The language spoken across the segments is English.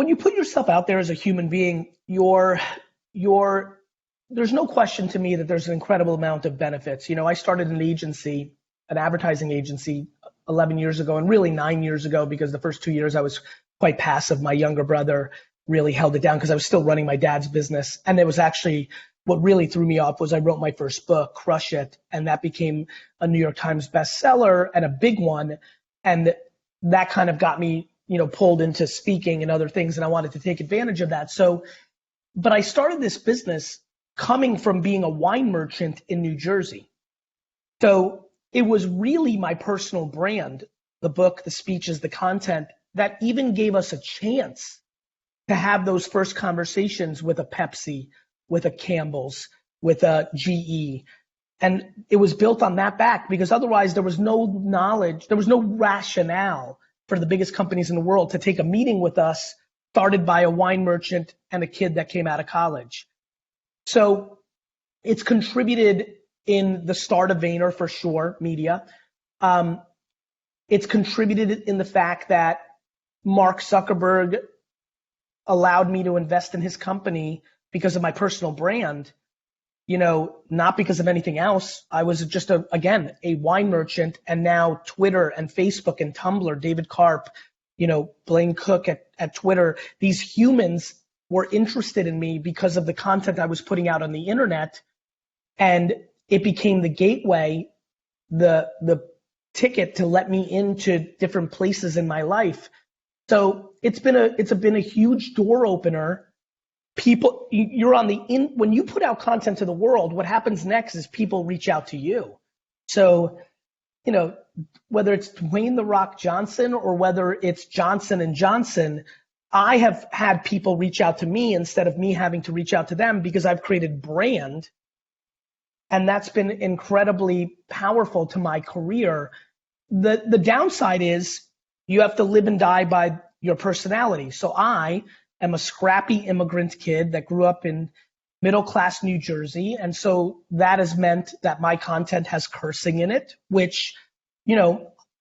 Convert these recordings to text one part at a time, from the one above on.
when you put yourself out there as a human being, there's no question to me that there's an incredible amount of benefits. I started an agency, an advertising agency 11 years ago, and really 9 years ago, because the first 2 years I was quite passive. My younger brother really held it down because I was still running my dad's business. And it was actually what really threw me off was I wrote my first book, Crush It, and that became a New York Times bestseller and a big one. And that kind of got me, pulled into speaking and other things, and I wanted to take advantage of that. But I started this business coming from being a wine merchant in New Jersey. So it was really my personal brand, the book, the speeches, the content, that even gave us a chance to have those first conversations with a Pepsi, with a Campbell's, with a GE. And it was built on that back, because otherwise there was no knowledge, there was no rationale for the biggest companies in the world to take a meeting with us, started by a wine merchant and a kid that came out of college. So it's contributed in the start of Vayner, for sure, media. It's contributed in the fact that Mark Zuckerberg allowed me to invest in his company because of my personal brand, not because of anything else. I was just a wine merchant, and now Twitter and Facebook and Tumblr, David Karp, Blaine Cook at Twitter, these humans were interested in me because of the content I was putting out on the internet, and it became the gateway, the ticket to let me into different places in my life. So it's been a huge door opener. People, when you put out content to the world, what happens next is people reach out to you. So, whether it's Dwayne "The Rock" Johnson or whether it's Johnson & Johnson, I have had people reach out to me instead of me having to reach out to them, because I've created brand. And that's been incredibly powerful to my career. The downside is you have to live and die by your personality. So I am a scrappy immigrant kid that grew up in middle-class New Jersey. And so that has meant that my content has cursing in it, which,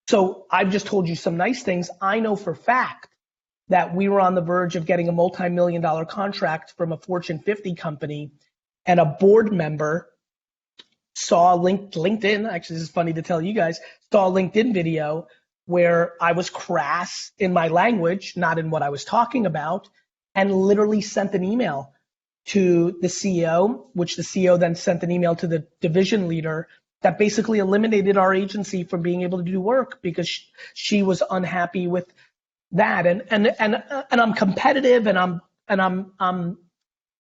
so I've just told you some nice things. I know for fact that we were on the verge of getting a multi-million-dollar contract from a Fortune 50 company, and a board member saw LinkedIn, actually this is funny to tell you guys, saw a LinkedIn video where I was crass in my language, not in what I was talking about, and literally sent an email to the CEO, which the CEO then sent an email to the division leader that basically eliminated our agency from being able to do work because she was unhappy with that. And I'm competitive, and I'm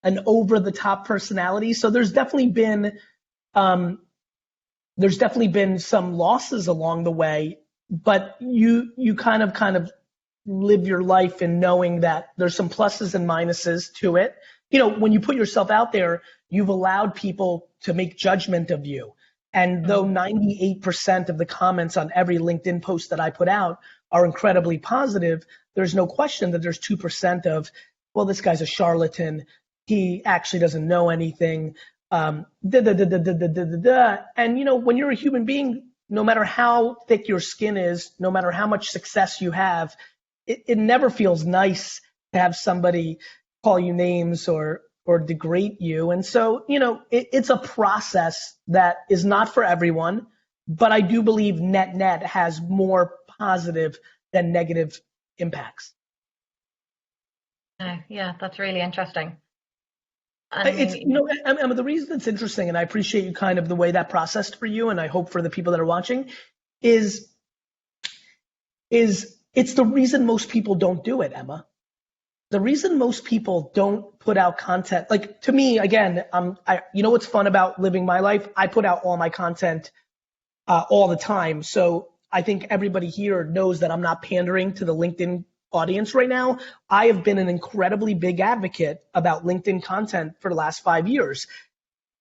an over the top personality. So there's definitely been some losses along the way, but you kind of live your life in knowing that there's some pluses and minuses to it. When you put yourself out there, you've allowed people to make judgment of you. And though 98% of the comments on every LinkedIn post that I put out are incredibly positive, there's no question that there's 2% of, well, this guy's a charlatan. He actually doesn't know anything. And when you're a human being, no matter how thick your skin is, no matter how much success you have, it never feels nice to have somebody call you names or degrade you. And so, it's a process that is not for everyone, but I do believe net has more positive than negative impacts. Yeah, that's really interesting. It's, Emma, the reason it's interesting, and I appreciate you kind of the way that processed for you, and I hope for the people that are watching, is it's the reason most people don't do it, Emma. The reason most people don't put out content, like to me, again, what's fun about living my life? I put out all my content all the time. So I think everybody here knows that I'm not pandering to the LinkedIn audience right now. I have been an incredibly big advocate about LinkedIn content for the last 5 years.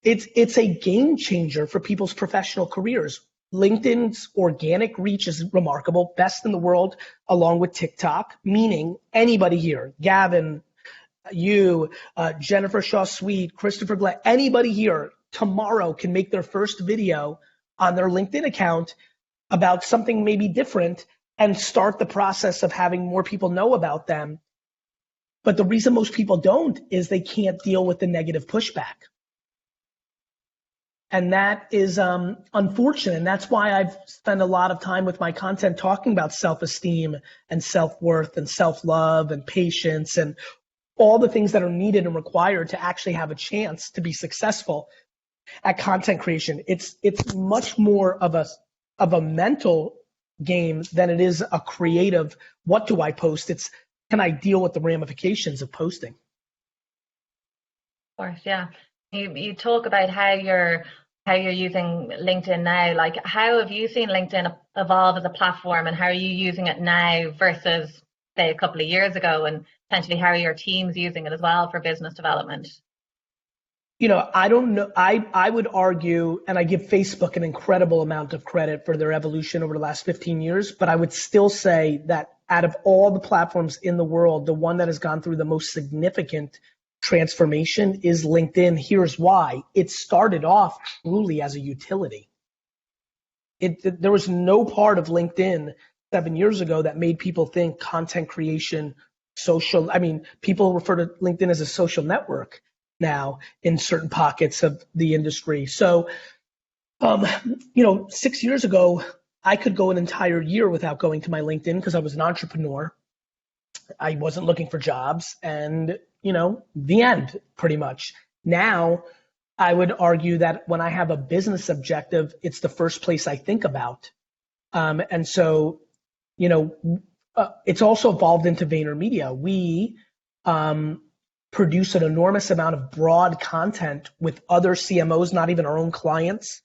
It's a game changer for people's professional careers. LinkedIn's organic reach is remarkable, best in the world, along with TikTok, meaning anybody here, Gavin, you, Jennifer Shaw Sweet, Christopher Glenn, anybody here tomorrow can make their first video on their LinkedIn account about something maybe different and start the process of having more people know about them. But the reason most people don't is they can't deal with the negative pushback. And that is unfortunate. And that's why I've spent a lot of time with my content talking about self-esteem and self-worth and self-love and patience and all the things that are needed and required to actually have a chance to be successful at content creation. It's much more of a mental game than it is a creative, what do I post? It's, can I deal with the ramifications of posting? Of course, yeah. You talk about how you're using LinkedIn now. Like, how have you seen LinkedIn evolve as a platform, and how are you using it now versus, say, a couple of years ago, and potentially how are your teams using it as well for business development? I don't know. I would argue, and I give Facebook an incredible amount of credit for their evolution over the last 15 years, but I would still say that out of all the platforms in the world, the one that has gone through the most significant transformation is LinkedIn. Here's why. It started off truly as a utility. There was no part of LinkedIn 7 years ago that made people think content creation, social. I mean, people refer to LinkedIn as a social network now in certain pockets of the industry. So, 6 years ago, I could go an entire year without going to my LinkedIn because I was an entrepreneur. I wasn't looking for jobs, and the end, pretty much. Now, I would argue that when I have a business objective, it's the first place I think about. And so, it's also evolved into VaynerMedia. We produce an enormous amount of broad content with other CMOs, not even our own clients.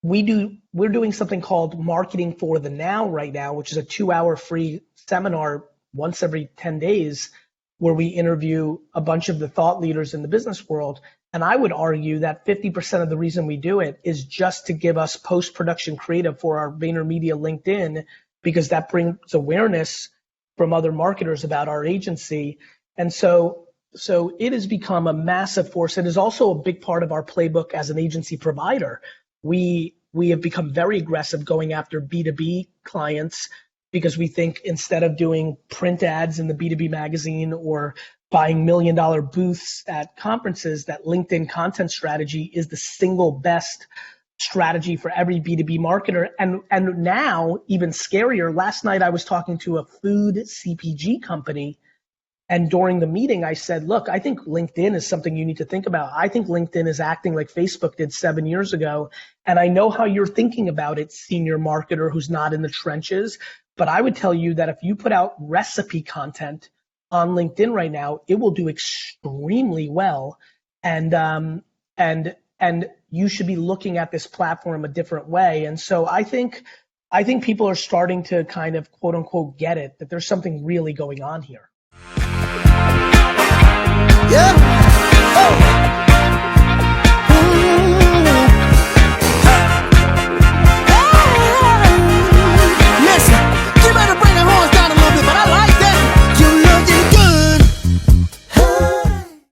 We're doing something called Marketing for the Now right now, which is a 2-hour free seminar once every 10 days, where we interview a bunch of the thought leaders in the business world. And I would argue that 50% of the reason we do it is just to give us post-production creative for our VaynerMedia LinkedIn, because that brings awareness from other marketers about our agency. And so it has become a massive force. It is also a big part of our playbook as an agency provider. We have become very aggressive going after B2B clients, because we think instead of doing print ads in the B2B magazine or buying $1 million booths at conferences, that LinkedIn content strategy is the single best strategy for every B2B marketer. And now, even scarier, last night I was talking to a food CPG company, and during the meeting I said, look, I think LinkedIn is something you need to think about. I think LinkedIn is acting like Facebook did 7 years ago. And I know how you're thinking about it, senior marketer who's not in the trenches. But I would tell you that if you put out recipe content on LinkedIn right now, it will do extremely well. And you should be looking at this platform a different way. And so I think people are starting to kind of quote unquote get it, that there's something really going on here. Yeah.